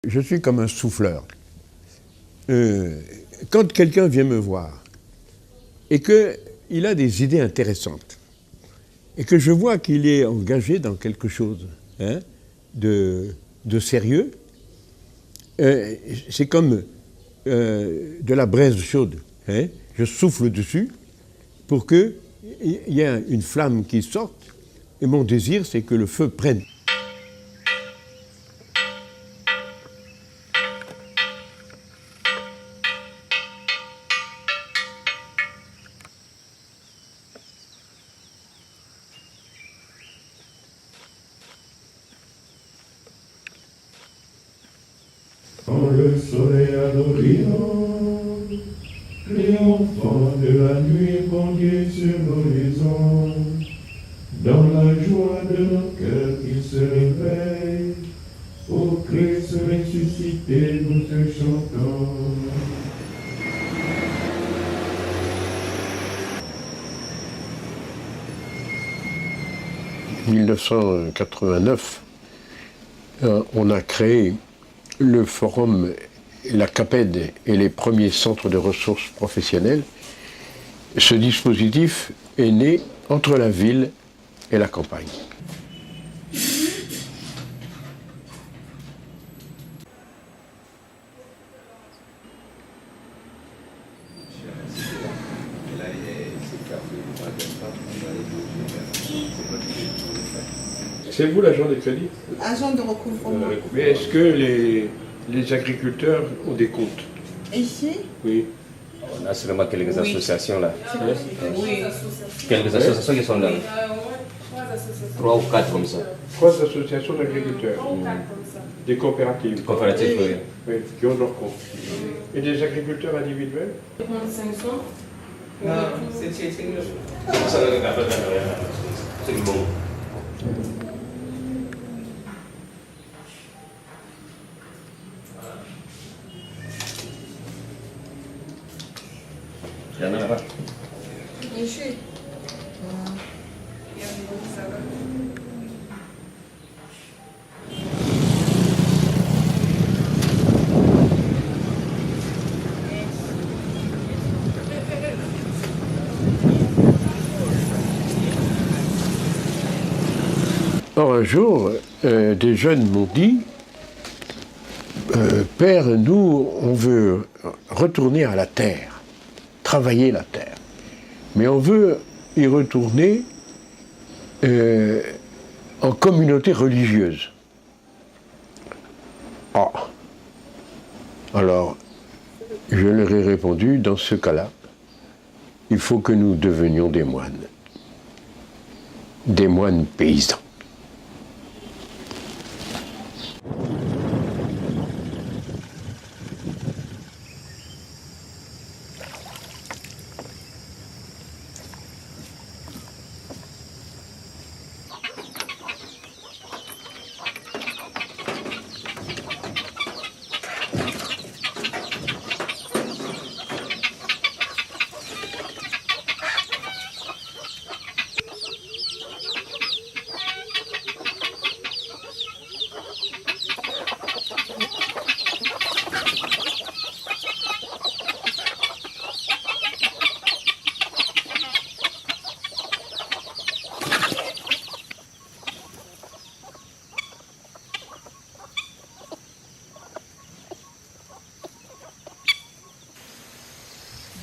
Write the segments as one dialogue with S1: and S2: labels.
S1: Je suis comme un souffleur. Quand quelqu'un vient me voir et qu'il a des idées intéressantes et que je vois qu'il est engagé dans quelque chose de sérieux, c'est comme de la braise chaude. Je souffle dessus pour qu'il y ait une flamme qui sorte et mon désir, c'est que le feu prenne.
S2: Quand le soleil a l'horizon, les enfants de la nuit bondissent sur l'horizon, dans la joie de nos cœurs qui se réveillent, au Christ ressuscité nous te chantons.
S1: En 1989, on a créé le forum, la CAPED et les premiers centres de ressources professionnelles. Ce dispositif est né entre la ville et la campagne. C'est vous l'agent de crédit?
S3: Agent de recouvrement.
S1: Mais est-ce que les agriculteurs ont des comptes?
S3: Ici?
S1: Oui.
S4: On a seulement quelques associations là.
S3: Oui.
S4: Quelques associations qui sont là. 3 ou 4 comme ça.
S1: 3 associations d'agriculteurs. Des coopératives.
S4: Des coopératives, oui.
S1: Oui, qui ont leur compte. Et des agriculteurs individuels?
S3: 500.
S4: Non, c'est bon. Il y en a là-bas.
S3: Ici.
S1: Or, un jour, des jeunes m'ont dit Père, nous, on veut retourner à la terre, travailler la terre. Mais on veut y retourner en communauté religieuse. Ah. Alors, je leur ai répondu, dans ce cas-là, il faut que nous devenions des moines paysans.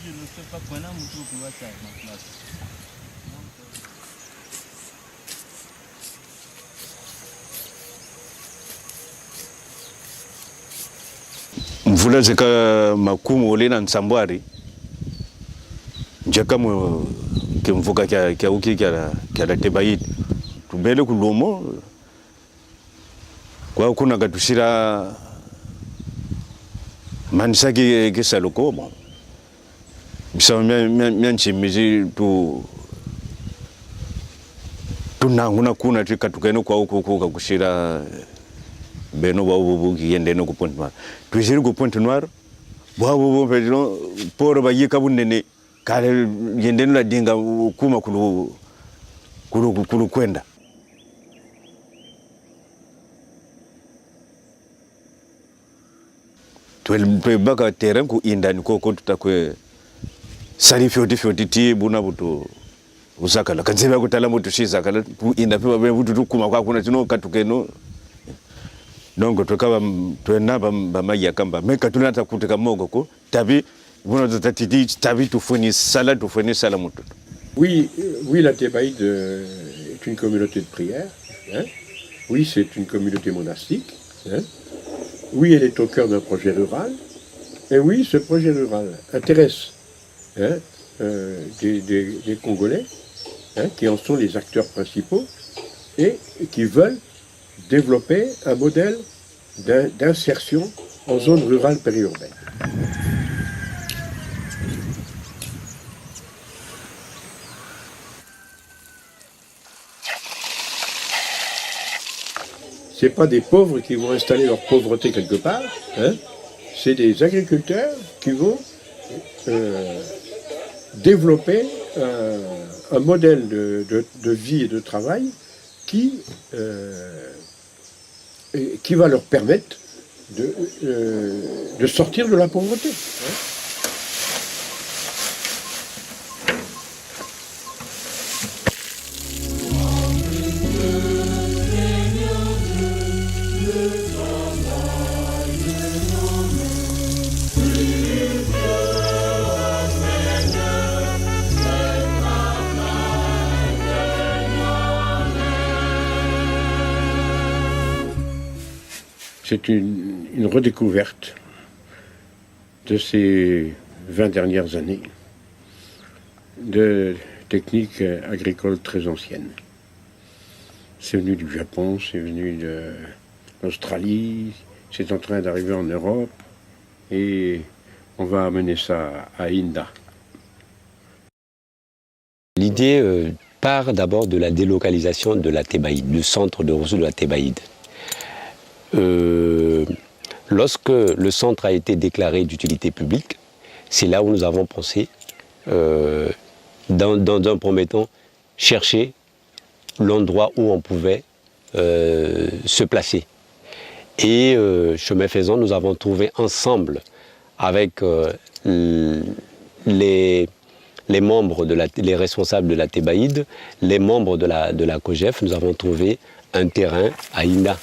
S5: Je ne sais pas comment on va faire ma place.
S6: Mvula zika makumu olena nsambwari njaka mu kemvuka kya uki kya la tebayit tubele kulomo kwa kuna gatushira manisaki kesaloko bon bisa myanchimizi tunanguna kuna tikatukaino kwa uku kushira beno bawo kiyende no ku Pointe Noire tujiri ku Pointe Noire bawo pedino poro bayika bunene kale yende no ladinga kuma kulu kwenda twebaka terrain ku indani koko tutakwe sali fyoti ti buna buto usakala kanzeba kutala mutu shizakala ku inda pe babe butu tukuma kwa kuna tino katukeno donc tukaba twenaba bamaya kamba meka tunata kutika mogo ko tabi buna tatiti tabi tufuni sala mutu.
S1: Oui, la Thébaïde est une communauté de prière. Hein? Oui, c'est une communauté monastique. Hein? Oui, elle est au cœur d'un projet rural. Et oui, ce projet rural intéresse hein, des Congolais, hein, qui en sont les acteurs principaux, et qui veulent développer un modèle d'insertion en zone rurale périurbaine. Ce n'est pas des pauvres qui vont installer leur pauvreté quelque part, hein. C'est des agriculteurs qui vont développer un modèle de vie et de travail qui va leur permettre de sortir de la pauvreté. Hein. C'est une redécouverte de ces 20 dernières années de techniques agricoles très anciennes. C'est venu du Japon, c'est venu d'Australie, c'est en train d'arriver en Europe et on va amener ça à Inda.
S7: L'idée part d'abord de la délocalisation de la Thébaïde, du centre de ressources de la Thébaïde. Lorsque le centre a été déclaré d'utilité publique, c'est là où nous avons pensé, dans un premier temps, chercher l'endroit où on pouvait se placer. Et chemin faisant, nous avons trouvé ensemble avec les membres, les responsables de la Thébaïde, les membres de la COGEF, nous avons trouvé un terrain à Inda.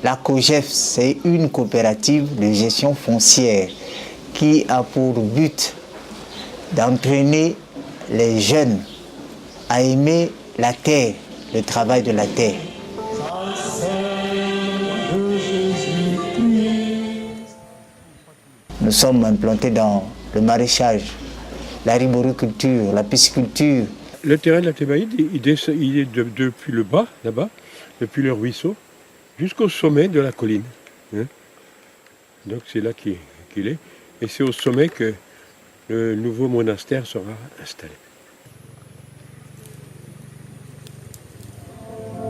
S8: La COGEF, c'est une coopérative de gestion foncière qui a pour but d'entraîner les jeunes à aimer la terre, le travail de la terre. Nous sommes implantés dans le maraîchage, la riboriculture, la pisciculture.
S1: Le terrain de la Thébaïde, il est depuis le bas, là-bas, depuis le ruisseau, jusqu'au sommet de la colline. Hein. Donc c'est là qu'il est. Et c'est au sommet que le nouveau monastère sera installé.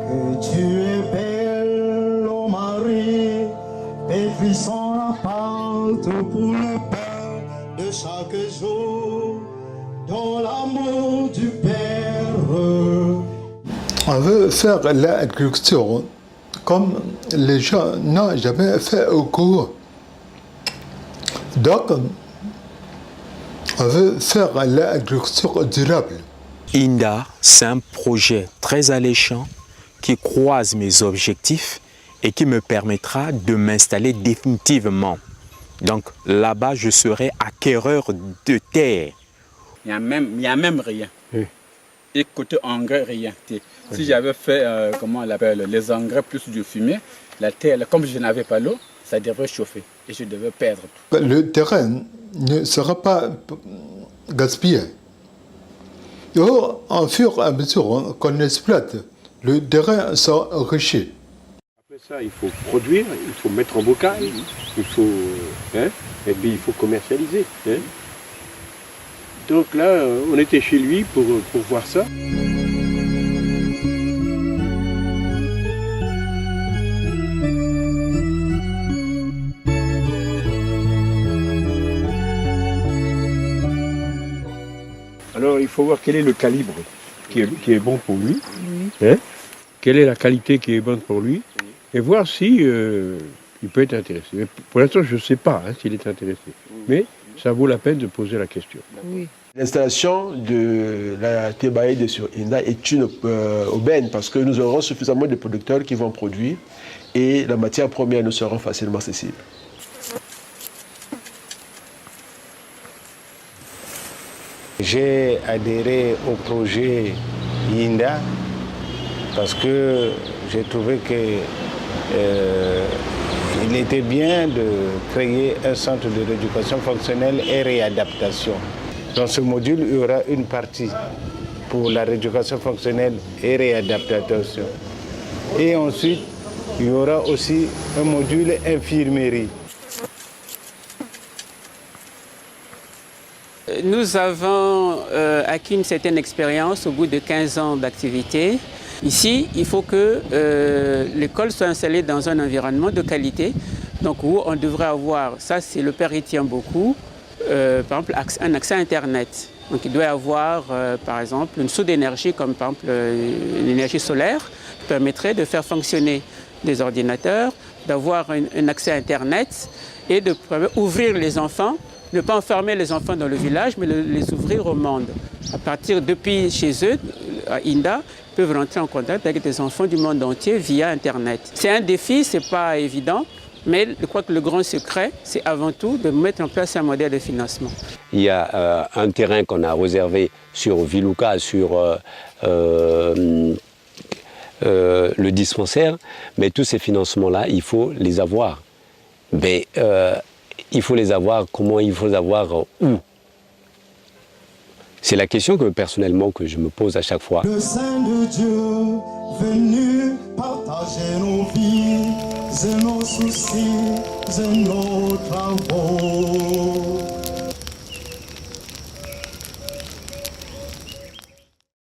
S9: Que tu es belle, ô Marie, tes frissons apportent pour le pain de chaque jour, dans l'amour du Père.
S10: On veut faire l'agriculture comme les gens n'ont jamais fait au cours. Donc, on veut faire l'agriculture durable.
S11: Inda, c'est un projet très alléchant qui croise mes objectifs et qui me permettra de m'installer définitivement. Donc là-bas, je serai acquéreur de terre.
S5: Il n'y a même rien.
S1: Oui.
S5: Et côté engrais, rien. Si j'avais fait, comment on l'appelle, les engrais plus du fumier, la terre, comme je n'avais pas l'eau, ça devrait chauffer et je devais perdre tout.
S10: Le terrain ne sera pas gaspillé. Et en fur et à mesure qu'on exploite, le terrain sera enrichi.
S1: Après ça, il faut produire, il faut mettre en bocal, il faut, hein, et puis il faut commercialiser. Hein. Donc là, on était chez lui pour voir ça. Alors il faut voir quel est le calibre qui est bon pour lui, hein? Quelle est la qualité qui est bonne pour lui, et voir si il peut être intéressé. Mais pour l'instant, je ne sais pas s'il est intéressé. Mais ça vaut la peine de poser la question.
S3: Oui.
S12: L'installation de la Thébaïde sur Inda est une aubaine parce que nous aurons suffisamment de producteurs qui vont produire et la matière première nous sera facilement accessible.
S13: J'ai adhéré au projet INDA parce que j'ai trouvé que il était bien de créer un centre de rééducation fonctionnelle et réadaptation. Dans ce module, il y aura une partie pour la rééducation fonctionnelle et réadaptation. Et ensuite, il y aura aussi un module infirmerie.
S14: Nous avons acquis une certaine expérience au bout de 15 ans d'activité. Ici, il faut que l'école soit installée dans un environnement de qualité. Donc où on devrait avoir, ça c'est le père y tient beaucoup, par exemple un accès à Internet. Donc il doit y avoir par exemple une source d'énergie comme par exemple l'énergie solaire qui permettrait de faire fonctionner des ordinateurs, d'avoir un accès à Internet et de ouvrir les enfants, ne pas enfermer les enfants dans le village mais les ouvrir au monde. À partir depuis chez eux, à Inda, ils peuvent rentrer en contact avec des enfants du monde entier via Internet. C'est un défi, ce n'est pas évident. Mais je crois que le grand secret, c'est avant tout de mettre en place un modèle de financement.
S7: Il y a un terrain qu'on a réservé sur Vilouka, sur le dispensaire, mais tous ces financements-là, il faut les avoir. Mais il faut les avoir, comment il faut les avoir, où? C'est la question que personnellement que je me pose à chaque fois.
S9: Le Saint de Dieu, venu partager nos vies, et nos soucis, et nos travaux.